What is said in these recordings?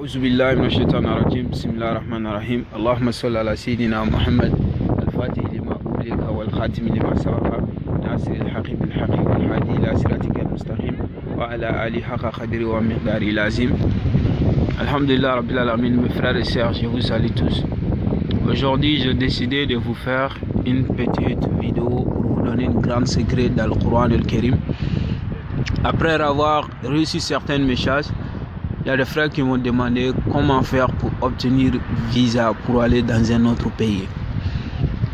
أعوذ بالله من الشيطان الرجيم بسم الله الرحمن الرحيم اللهم صل على سيدنا محمد الفاتح لما أغلق والخاتم لما سبق ناصر الحق بالحق والهادي إلى صراطك المستقيم وعلى آله حق قدره ومقداره العظيم. Alhamdulillah Rabbil Alamin, mes frères et sœurs, je vous salue tous. Aujourd'hui, j'ai décidé de vous faire une petite vidéo pour vous donner un grand secret dans le Coran al-Karim. Après avoir reçu certains messages, il y a des frères qui m'ont demandé comment faire pour obtenir visa pour aller dans un autre pays.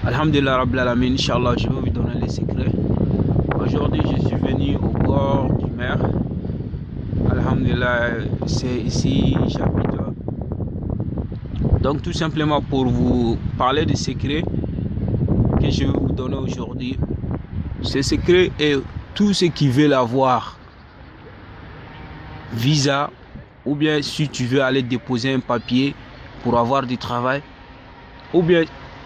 Alhamdulillah Rabbil Alamin, Inch'Allah, je vais vous donner les secrets. Aujourd'hui, je suis venu au bord du mer. Alhamdulillah, c'est ici, j'habite. Donc tout simplement pour vous parler des secrets que je vais vous donner aujourd'hui. Ce secret est tout ce qui veut avoir visa, ou bien si tu veux aller déposer un papier pour avoir du travail, ou bien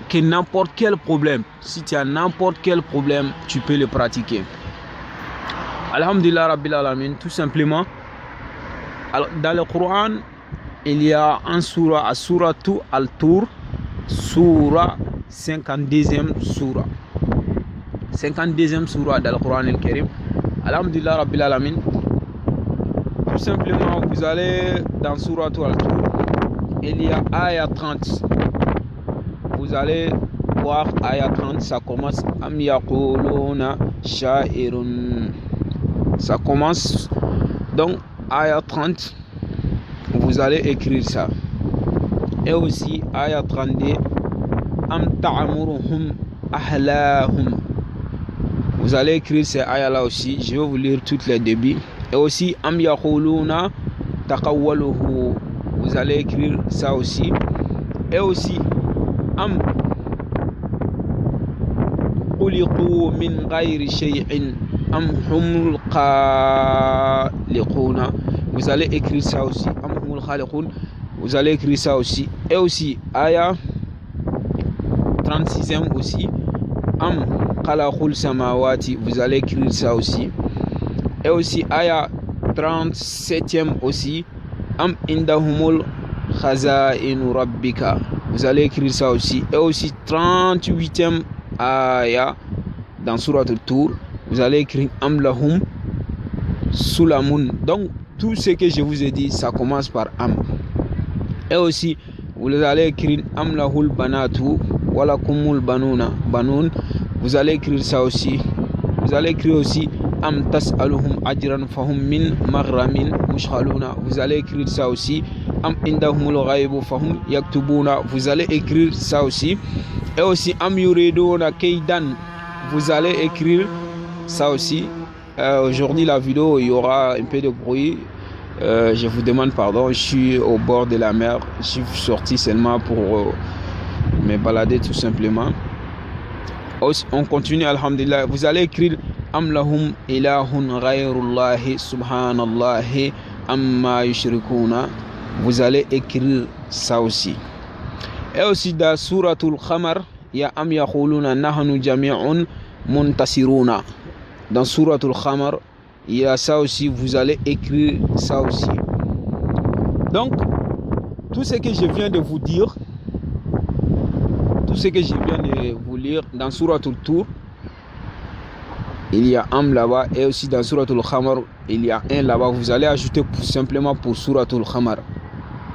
que n'importe quel problème, si tu as n'importe quel problème, tu peux le pratiquer. Alhamdulillah Rabbil Alamin, tout simplement. Alors, dans le Coran, il y a un surah, à Suratu Al-Tur, surah 52e surah. 52e surah dans le Coran al-Karim. Alhamdulillah Rabbil Alamin. Tout simplement, vous allez dans Suratu Al-Tur, il y a ayah 30. Vous allez voir ayah 30, ça commence Am yaquluna sha'irun. Ça commence donc ayah 30, vous allez écrire ça. Et aussi ayah 32, Am ta'amuruhum ahlahum. Vous allez écrire ces ayah là aussi, je vais vous lire toutes les débuts. Et aussi Am yaquluna taqawwaluhu. Vous allez écrire ça aussi. Et aussi Am khuliqu min ghayri shay'in am humul khaliquna. Vous allez écrire ça aussi. Am humul khaliqun. Vous allez écrire ça aussi. Et aussi ayah 36e aussi. Am khalaqul samawati. Vous allez écrire ça aussi. Et aussi ayah 37e aussi. Am indahumul khaza'inu rabbika. Vous allez écrire ça aussi. Et aussi 38e ayah dans Surat al-Tur. Vous allez écrire Am lahum sulamun. Donc tout ce que je vous ai dit, ça commence par Am. Et aussi vous allez écrire Am lahul banatu walakumul banuna banun. Vous allez écrire ça aussi. Vous allez écrire aussi Am tas'aluhum ajran fahum min maghramin mushghaluna. Vous allez écrire ça aussi. Am indahumul ghaibu fahum yaktubuna. Vous allez écrire ça aussi. Et aussi Am yuriduna kaydan. Vous allez écrire ça aussi. Aujourd'hui la vidéo, il y aura un peu de bruit. Je vous demande pardon. Je suis au bord de la mer. Je suis sorti seulement pour me balader tout simplement. On continue, alhamdulillah. Vous allez écrire Am lahum ilahun ghayrullahi subhanallahi amma yushrikuna. Vous allez écrire ça aussi. Et aussi dans Suratul Khamar, il y a Am yaquluna nahnu jami'un muntasiruna. Dans Suratul Khamar, il y a ça aussi. Vous allez écrire ça aussi. Donc, tout ce que je viens de vous dire, tout ce que je viens de vous lire dans Suratul Tur, il y a Am là-bas. Et aussi dans Suratul Khamar, il y a un là-bas. Vous allez ajouter simplement pour Suratul Khamar.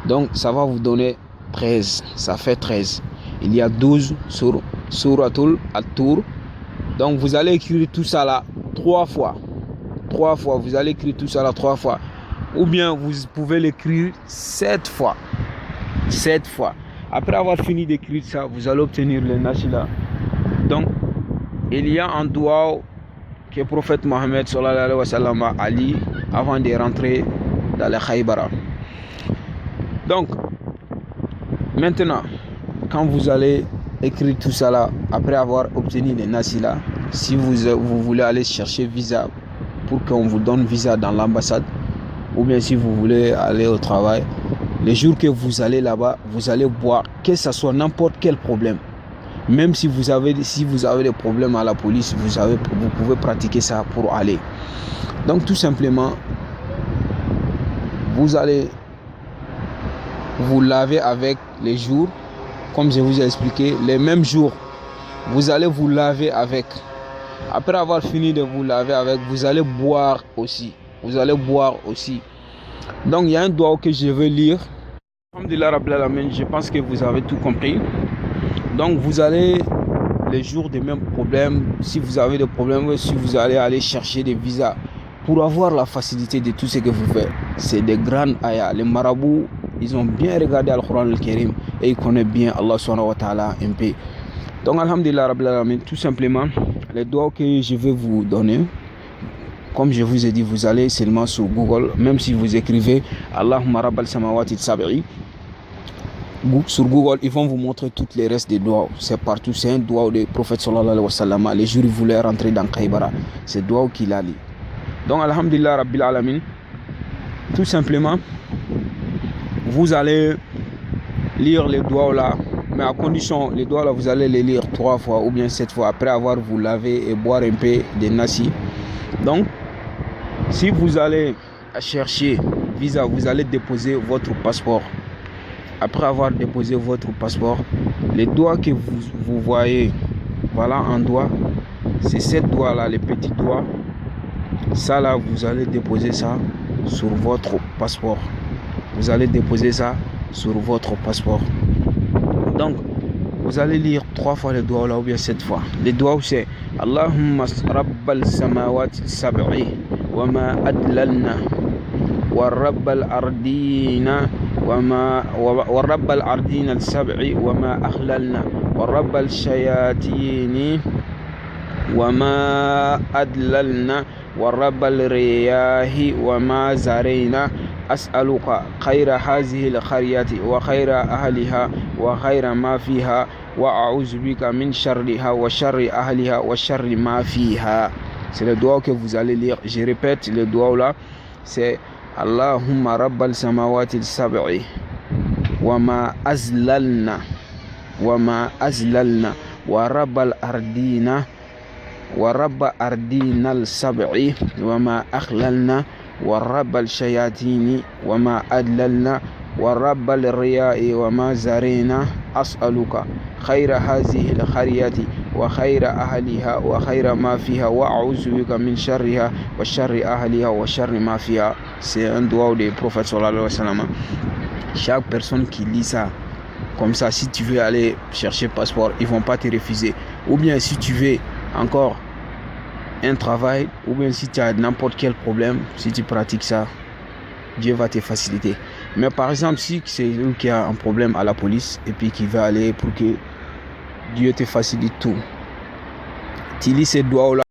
Donc, ça va vous donner 13. Ça fait 13. Il y a 12 sur Suratul Tur. Donc, vous allez écrire tout ça là 3 fois. 3 fois. Vous allez écrire tout ça là 3 fois. Ou bien, vous pouvez l'écrire 7 fois. 7 fois. Après avoir fini d'écrire ça, vous allez obtenir le Nashila. Donc, il y a un doigt que le prophète Mohammed sallallahu alayhi wa sallam a dit avant de rentrer dans le Khaybara. Donc, maintenant, quand vous allez écrire tout ça là, après avoir obtenu le Nashila, si vous voulez aller chercher visa pour qu'on vous donne visa dans l'ambassade, ou bien si vous voulez aller au travail, les jours que vous allez là-bas, vous allez voir que ce soit n'importe quel problème. Même si vous avez des problèmes à la police, vous pouvez pratiquer ça pour aller. Donc tout simplement, vous allez vous lavez avec les jours, comme je vous ai expliqué, les mêmes jours, vous allez vous laver avec. Après avoir fini de vous laver avec, vous allez boire aussi. Donc il y a un doigt que je veux lire. Alhamdulillah Rabbil Alamin, je pense que vous avez tout compris. Donc vous allez, les jours des mêmes problèmes, si vous avez des problèmes, si vous allez aller chercher des visas, pour avoir la facilité de tout ce que vous faites. C'est des grandes ayats. Les marabouts, ils ont bien regardé Al-Quran al-Karim et ils connaissent bien Allah subhanahu wa ta'ala un peu. Donc alhamdulillah Rabbil Alamin, tout simplement, les doigts que je vais vous donner, comme je vous ai dit, vous allez seulement sur Google, même si vous écrivez Allahumma rabbal samawati sab'i, sur Google, ils vont vous montrer tous les restes des doigts. C'est partout, c'est un doigt du prophète sallallahu alayhi wa sallam. Les jours, il voulait rentrer dans Khaybara. C'est doigt qu'il a lu. Donc alhamdulillah Rabbil Alamin, tout simplement, vous allez lire les doigts là, mais à condition, les doigts là, vous allez les lire 3 fois ou bien 7 fois après avoir vous lavé et boire un peu de nasi. Donc, si vous allez chercher visa, vous allez déposer votre passeport. Après avoir déposé votre passeport, les doigts que vous voyez, voilà un doigt, c'est 7 doigts là, les petits doigts. Ça là, vous allez déposer ça sur votre passeport. Vous allez déposer ça sur votre passeport. Donc, vous allez lire 3 fois les doigts là ou bien 7 fois. Les doigts c'est Allahumma rabbal samawati sab'i wa ma adlalna wa rabbal ardina wa rabbal ardina al-sab'i wa ma akhlalna wa rabbal shayatini wa ma adlalna wa rabbal riyahi wa ma zarayna أسألك خير هذه القرية وخير أهلها وخير ما فيها وأعوذ بك من شرها وشر أهلها وشر ما فيها. C'est le doigt que vous allez lire. Je répète, le doigt là, c'est Allahumma rabbal samawati sab'i wa ma azlalna wa rabbal ardina wa rabba ardina al-sab'i wa ma akhlalna ورب الشياطين وما أدللنا ورب الرياء وما زرينا أسألك خير هذه القرية وخير أهلها وخير ما فيها وأعوذ بك من شرها وشر أهلها وشر ما فيها. C'est un doigt du prophète sallallahu alayhi wa sallam. Chaque personne qui lit ça, comme ça, si tu veux aller chercher passeport, ils vont pas te refuser. Ou bien si tu veux encore un travail, ou bien si tu as n'importe quel problème, si tu pratiques ça, Dieu va te faciliter. Mais par exemple, si c'est lui qui a un problème à la police et puis qui va aller pour que Dieu te facilite tout, tu lis ces doigts là.